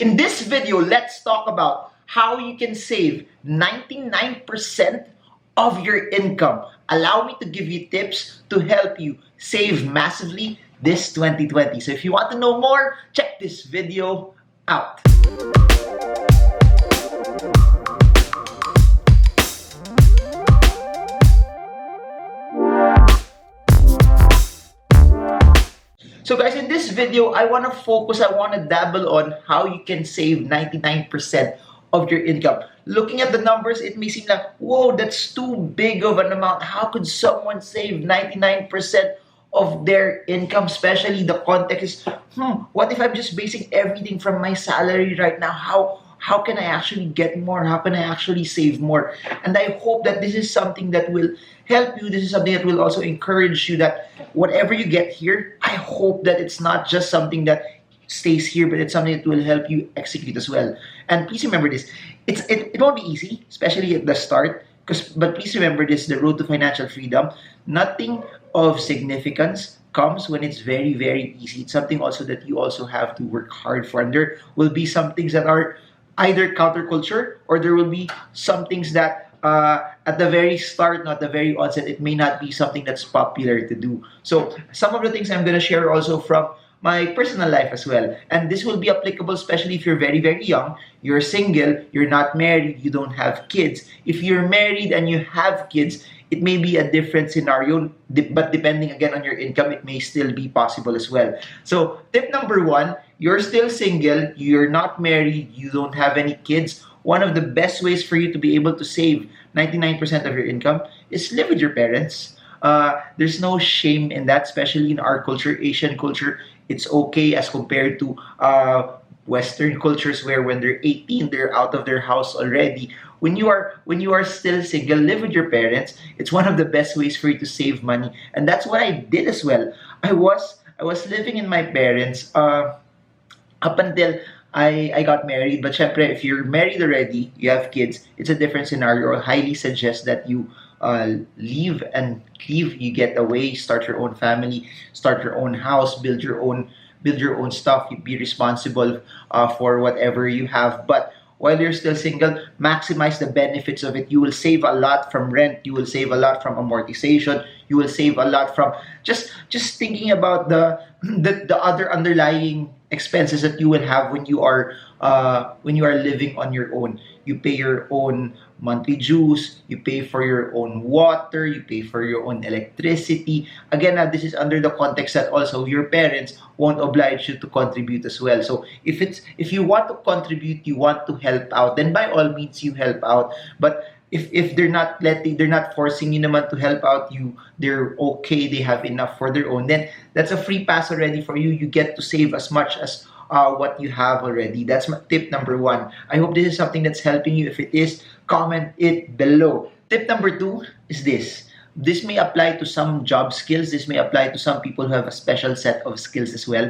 In this video, let's talk about how you can save 99% of your income. Allow me to give you tips to help you save massively this 2020. So if you want to know more, check this video out. So guys, in this video, I want to dabble on how you can save 99% of your income. Looking at the numbers, it may seem like, whoa, that's too big of an amount. How could someone save 99% of their income? Especially the context is, what if I'm just basing everything from my salary right now? How can I actually get more? How can I actually save more? And I hope that this is something that will help you. This is something that will also encourage you that whatever you get here, I hope that it's not just something that stays here, but it's something that will help you execute as well. And please remember this, it won't be easy, especially at the start, but please remember this, the road to financial freedom, nothing of significance comes when it's very, very easy. It's something also that you also have to work hard for. And there will be some things that are either counterculture, or there will be some things that at the very start, not the very onset, it may not be something that's popular to do. So some of the things I'm going to share also from my personal life as well. And this will be applicable especially if you're very, very young, you're single, you're not married, you don't have kids. If you're married and you have kids, it may be a different scenario, but depending again on your income, it may still be possible as well. So tip number one, you're still single, you're not married, you don't have any kids. One of the best ways for you to be able to save 99% of your income is live with your parents. There's no shame in that, especially in our culture, Asian culture. It's okay as compared to Western cultures where when they're 18, they're out of their house already. When you are still single, live with your parents. It's one of the best ways for you to save money, and that's what I did as well. I was living in my parents up until I got married. But syempre, if you're married already, you have kids, it's a different scenario. I highly suggest that you leave. You get away, start your own family, start your own house, build your own stuff. You be responsible for whatever you have. But while you're still single, maximize the benefits of it. You will save a lot from rent. You will save a lot from amortization. You will save a lot from just thinking about the other underlying expenses that you will have when you are living on your own. You pay your own monthly dues, you pay for your own water, you pay for your own electricity. Again, this is under the context that also your parents won't oblige you to contribute as well. So if you want to contribute, you want to help out, then by all means you help out. But if they're not forcing you naman to help out, they're okay, they have enough for their own, then that's a free pass already for you. You get to save as much as what you have already. That's my tip number one. I hope this is something that's helping you. If it is, comment it below. Tip number two is this. This may apply to some job skills. This may apply to some people who have a special set of skills as well.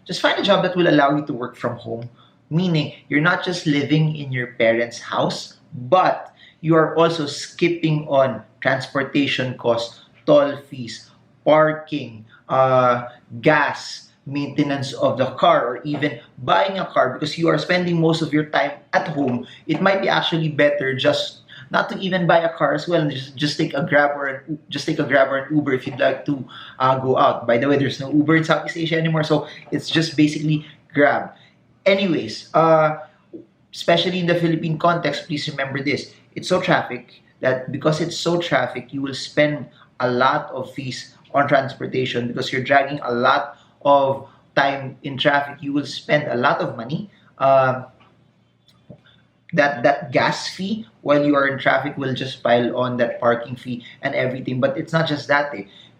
Just find a job that will allow you to work from home. Meaning, you're not just living in your parents' house, but you are also skipping on transportation costs, toll fees, parking, gas, maintenance of the car, or even buying a car, because you are spending most of your time at home. It might be actually better just not to even buy a car as well, and just take a Grab or an Uber if you'd like to go out. By the way, there's no Uber in Southeast Asia anymore, so it's just basically Grab. Anyways, especially in the Philippine context, please remember this. It's so traffic that because it's so traffic, you will spend a lot of fees on transportation because you're dragging a lot of time in traffic. You will spend a lot of money. That gas fee while you are in traffic will just pile on that parking fee and everything. But it's not just that.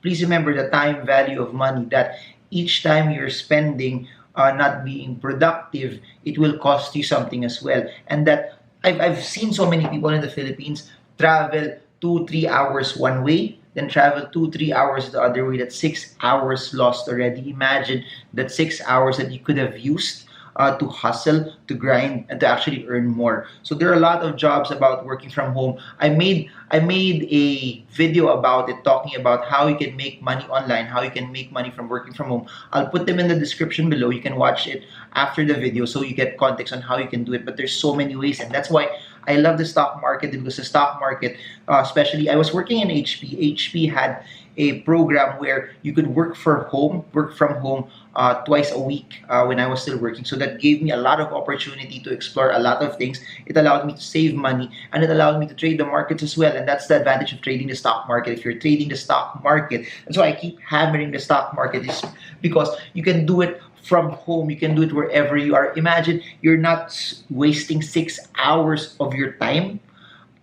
Please remember the time value of money, that each time you're spending not being productive, it will cost you something as well. And that I've seen so many people in the Philippines travel 2-3 hours one way, then travel 2-3 hours the other way. That's 6 hours lost already. Imagine that 6 hours that you could have used to hustle, to grind, and to actually earn more. So there are a lot of jobs about working from home. I made a video about it, talking about how you can make money online, how you can make money from working from home. I'll put them in the description below. You can watch it after the video so you get context on how you can do it. But there's so many ways, and that's why I love the stock market, because the stock market, especially, I was working in HP. HP had a program where you could work from home twice a week when I was still working. So that gave me a lot of opportunity to explore a lot of things. It allowed me to save money, and it allowed me to trade the markets as well. And that's the advantage of trading the stock market. If you're trading the stock market, that's why I keep hammering the stock market, is because you can do it from home. You can do it wherever you are. Imagine you're not wasting 6 hours of your time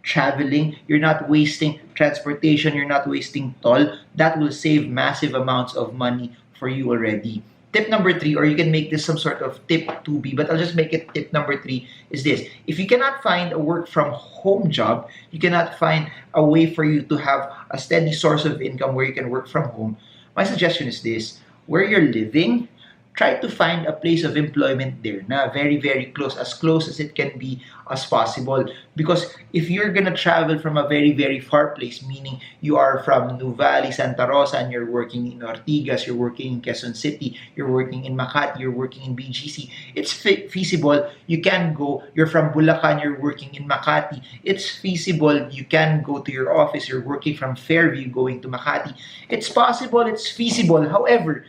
traveling, you're not wasting transportation, you're not wasting toll. That will save massive amounts of money for you already. Tip number three, or you can make this some sort of tip 2B, but I'll just make it tip number three, is this. If you cannot find a work from home job, you cannot find a way for you to have a steady source of income where you can work from home, my suggestion is this. Where you're living, try to find a place of employment there na very, very close as it can be as possible. Because if you're gonna travel from a very, very far place, meaning you are from Nuvali, Santa Rosa, and you're working in Ortigas, you're working in Quezon City, you're working in Makati, you're working in BGC, it's feasible. You can go, you're from Bulacan, you're working in Makati, it's feasible. You can go to your office, you're working from Fairview going to Makati. It's possible, it's feasible. However,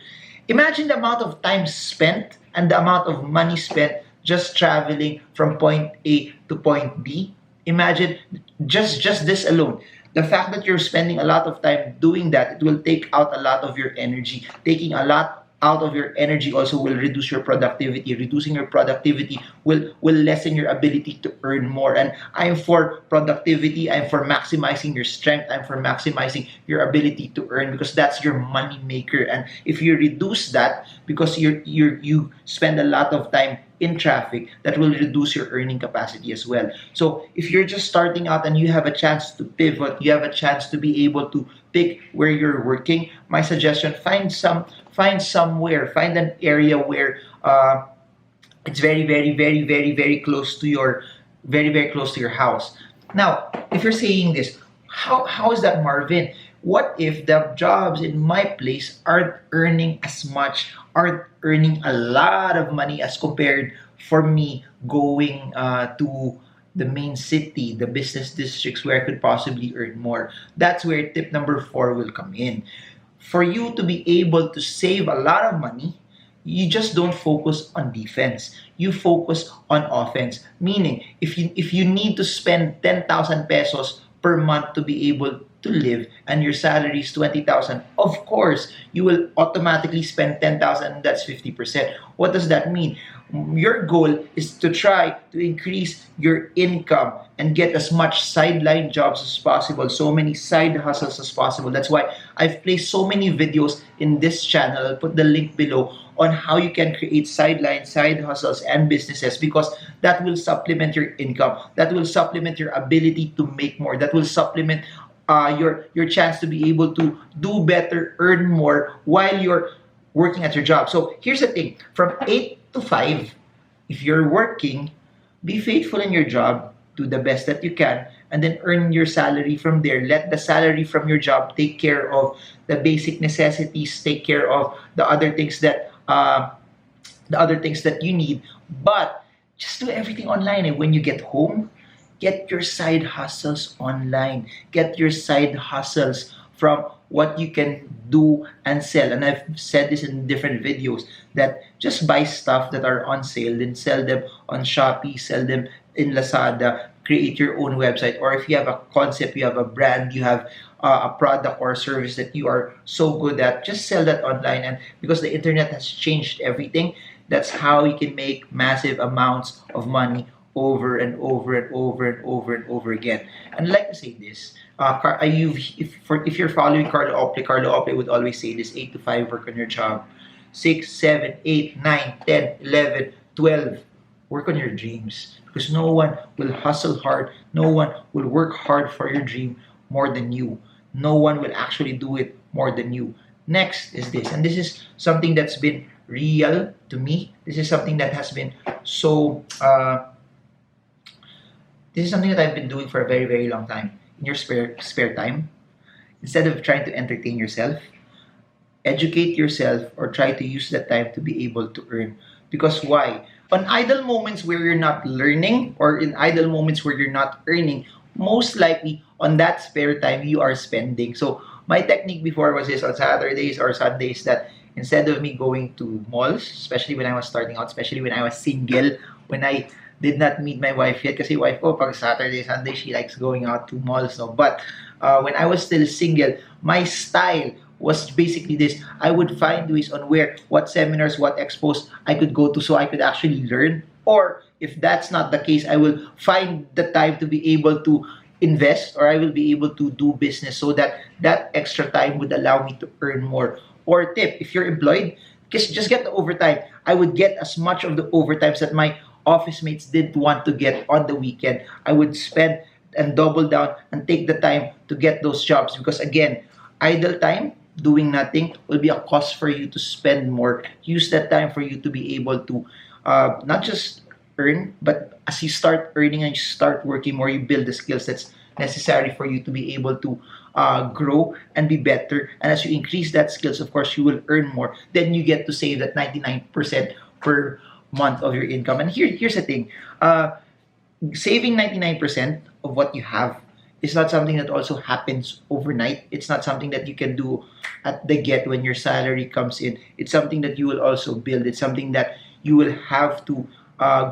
imagine the amount of time spent and the amount of money spent just traveling from point A to point B. Imagine just this alone. The fact that you're spending a lot of time doing that, it will take out a lot of your energy. Taking a lot out of your energy also will reduce your productivity. Reducing your productivity will lessen your ability to earn more. And I'm for productivity. I'm for maximizing your strength. I'm for maximizing your ability to earn, because that's your money maker. And if you reduce that because you spend a lot of time in traffic, that will reduce your earning capacity as well. So if you're just starting out and you have a chance to pivot, you have a chance to be able to pick where you're working, my suggestion, find an area where it's very, very, very, very, very close to your house. Now, if you're saying this, how is that, Marvin? What if the jobs in my place aren't earning as much, aren't earning a lot of money as compared for me going to the main city, the business districts where I could possibly earn more? That's where tip number 4 will come in. For you to be able to save a lot of money, you just don't focus on defense. You focus on offense. Meaning, if you need to spend 10,000 pesos per month to be able to live, and your salary is 20,000, of course, you will automatically spend 10,000, that's 50%. What does that mean? Your goal is to try to increase your income and get as much sideline jobs as possible, so many side hustles as possible. That's why I've placed so many videos in this channel. I'll put the link below on how you can create side hustles and businesses, because that will supplement your income. That will supplement your ability to make more. That will supplement your chance to be able to do better, earn more while you're working at your job. So here's the thing: from 8 to 5, if you're working, be faithful in your job, do the best that you can, and then earn your salary from there. Let the salary from your job take care of the basic necessities, take care of the other things that you need. But just do everything online. And when you get home, get your side hustles online. Get your side hustles from what you can do and sell. And I've said this in different videos, that just buy stuff that are on sale, then sell them on Shopee, sell them in Lazada, create your own website. Or if you have a concept, you have a brand, you have a product or a service that you are so good at, just sell that online. And because the internet has changed everything, that's how you can make massive amounts of money over and over and over and over and over again. And I'd like to say this: if you're following Carlo Ople would always say this: 8 to 5, work on your job. 6, 7, 8, 9, 10, 11, 12, work on your dreams. Because no one will hustle hard, no one will work hard for your dream more than you. No one will actually do it more than you. Next is this, and this is something that's been real to me. This is something that has been so this is something that I've been doing for a very, very long time. In your spare time, instead of trying to entertain yourself, educate yourself or try to use that time to be able to earn. Because why? On idle moments where you're not learning or in idle moments where you're not earning, most likely on that spare time you are spending. So my technique before was this: on Saturdays or Sundays, that instead of me going to malls, especially when I was starting out, especially when I was single, when I did not meet my wife yet, kasi wife ko pag Saturday, Sunday, she likes going out to malls, no? But when I was still single, my style was basically this: I would find ways on what seminars, what expos I could go to so I could actually learn. Or if that's not the case, I will find the time to be able to invest, or I will be able to do business so that that extra time would allow me to earn more. Or tip, if you're employed, just get the overtime. I would get as much of the overtimes that my office mates didn't want to get on the weekend. I would spend and double down and take the time to get those jobs, because again, idle time, doing nothing, will be a cost for you to spend more. Use that time for you to be able to not just earn, but as you start earning and you start working more, you build the skills that's necessary for you to be able to grow and be better. And as you increase that skills, of course, you will earn more. Then you get to save that 99% per month of your income. And here's the thing. Saving 99% of what you have is not something that also happens overnight. It's not something that you can do at the get when your salary comes in. It's something that you will also build. It's something that you will have to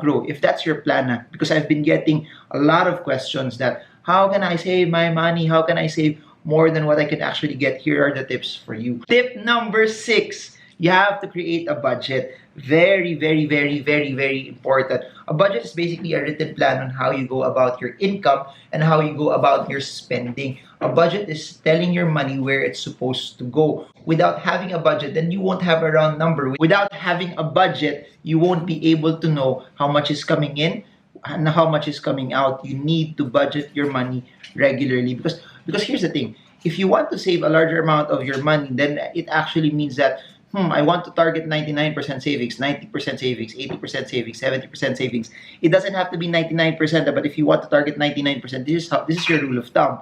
grow. If that's your plan, because I've been getting a lot of questions that how can I save my money? How can I save more than what I can actually get? Here are the tips for you. Tip number 6, you have to create a budget. Very, very, very, very, very important. A budget is basically a written plan on how you go about your income and how you go about your spending. A budget is telling your money where it's supposed to go. Without having a budget, then you won't have a round number. Without having a budget, you won't be able to know how much is coming in and how much is coming out. You need to budget your money regularly, because here's the thing. If you want to save a larger amount of your money, then it actually means that I want to target 99% savings, 90% savings, 80% savings, 70% savings. It doesn't have to be 99%, but if you want to target 99%, this is your rule of thumb.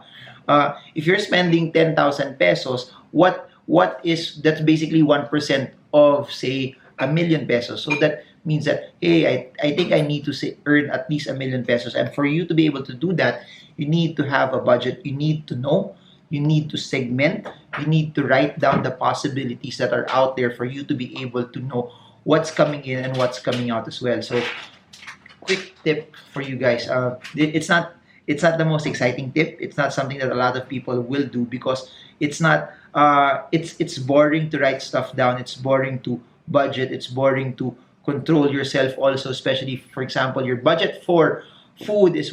If you're spending 10,000 pesos, that's basically 1% of, say, a million pesos. So that means that, hey, I think I need to earn at least a million pesos. And for you to be able to do that, you need to have a budget. You need to know. You need to segment. You need to write down the possibilities that are out there for you to be able to know what's coming in and what's coming out as well. So, quick tip for you guys. It's not the most exciting tip. It's not something that a lot of people will do, because it's not. It's boring to write stuff down. It's boring to budget. It's boring to control yourself. Also, especially for example, your budget for food is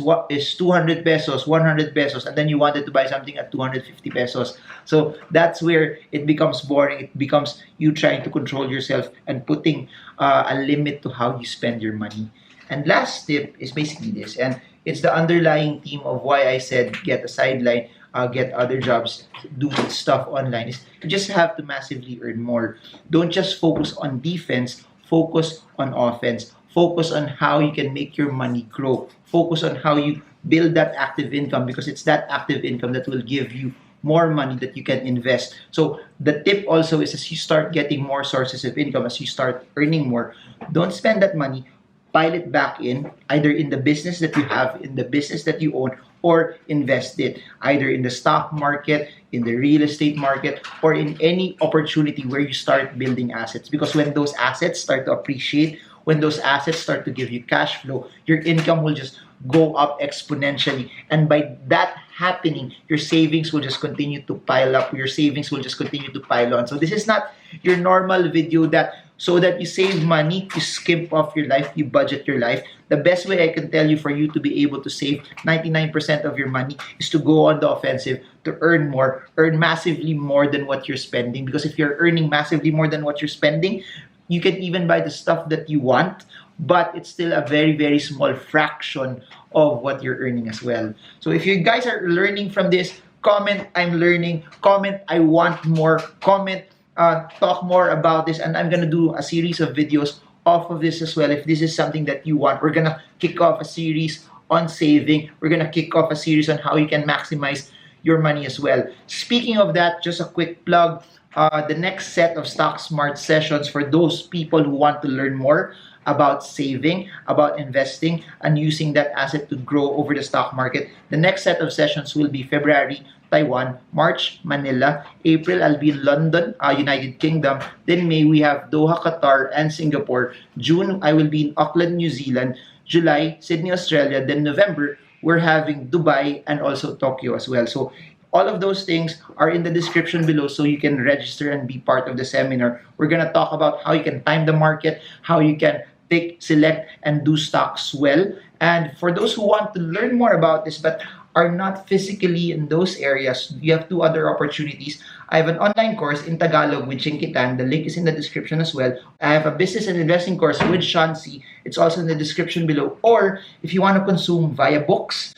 200 pesos, 100 pesos, and then you wanted to buy something at 250 pesos. So that's where it becomes boring. It becomes you trying to control yourself and putting a limit to how you spend your money. And last tip is basically this, and it's the underlying theme of why I said get a sideline, get other jobs, do stuff online. Is you just have to massively earn more. Don't just focus on defense, focus on offense. Focus on how you can make your money grow. Focus on how you build that active income, because it's that active income that will give you more money that you can invest. So the tip also is, as you start getting more sources of income, as you start earning more, don't spend that money, pile it back in, either in the business that you have, in the business that you own, or invest it either in the stock market, in the real estate market, or in any opportunity where you start building assets. Because when those assets start to appreciate, when those assets start to give you cash flow, your income will just go up exponentially. And by that happening, your savings will just continue to pile up. Your savings will just continue to pile on. So this is not your normal video so that you save money, you skimp off your life, you budget your life. The best way I can tell you for you to be able to save 99% of your money is to go on the offensive, to earn more, earn massively more than what you're spending. Because if you're earning massively more than what you're spending, you can even buy the stuff that you want, but it's still a very, very small fraction of what you're earning as well. So if you guys are learning from this, comment, I'm learning. Comment, I want more. Comment, talk more about this, and I'm gonna do a series of videos off of this as well. If this is something that you want, we're gonna kick off a series on saving. We're gonna kick off a series on how you can maximize your money as well. Speaking of that, just a quick plug. The next set of Stock Smart sessions for those people who want to learn more about saving, about investing, and using that asset to grow over the stock market. The next set of sessions will be February, Taiwan; March, Manila; April, I'll be in London, United Kingdom; then May, we have Doha, Qatar, and Singapore; June, I will be in Auckland, New Zealand; July, Sydney, Australia; then November, we're having Dubai and also Tokyo as well. So all of those things are in the description below, so you can register and be part of the seminar. We're going to talk about how you can time the market, how you can pick, select, and do stocks well. And for those who want to learn more about this but are not physically in those areas, you have two other opportunities. I have an online course in Tagalog with Chinkitan. The link is in the description as well. I have a business and investing course with Shansi. It's also in the description below. Or if you want to consume via books,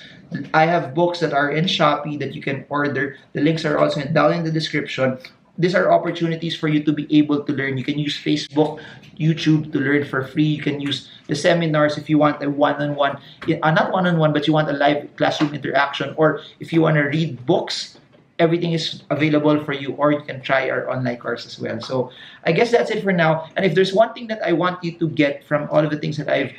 I have books that are in Shopee that you can order. The links are also down in the description. These are opportunities for you to be able to learn. You can use Facebook, YouTube to learn for free. You can use the seminars if you want a one-on-one, not one-on-one, but you want a live classroom interaction. Or if you want to read books, everything is available for you, or you can try our online course as well. So I guess that's it for now. And if there's one thing that I want you to get from all of the things that I've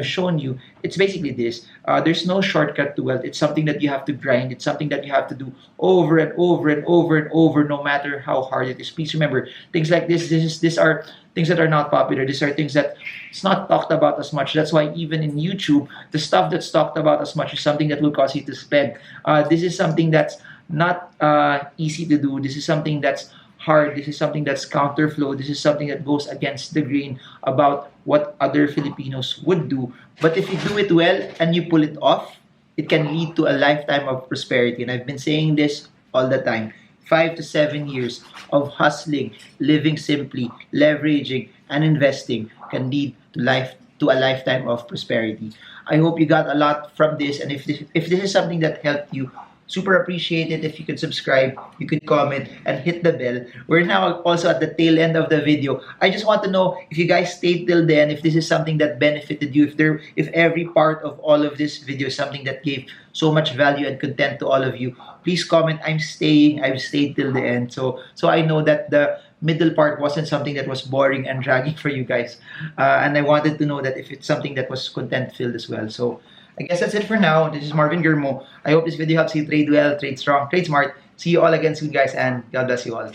shown you, it's basically this. There's no shortcut to wealth. It's something that you have to grind. It's something that you have to do over and over and over and over, no matter how hard it is. Please remember, things like these are things that are not popular. These are things that it's not talked about as much. That's why even in YouTube, the stuff that's talked about as much is something that will cause you to spend. This is something that's not easy to do. This is something that's hard. This is something that's counterflow. This is something that goes against the grain about what other Filipinos would do. But if you do it well and you pull it off, it can lead to a lifetime of prosperity. And I've been saying this all the time. 5 to 7 years of hustling, living simply, leveraging, and investing can lead to a lifetime of prosperity. I hope you got a lot from this, and if this is something that helped you, super appreciate it if you could subscribe, you could comment, and hit the bell. We're now also at the tail end of the video. I just want to know if you guys stayed till then, if this is something that benefited you, if every part of all of this video is something that gave so much value and content to all of you. Please comment. I've stayed till the end. So I know that the middle part wasn't something that was boring and dragging for you guys. And I wanted to know that if it's something that was content filled as well. So I guess that's it for now. This is Marvin Germo. I hope this video helps you trade well, trade strong, trade smart. See you all again soon, guys, and God bless you all.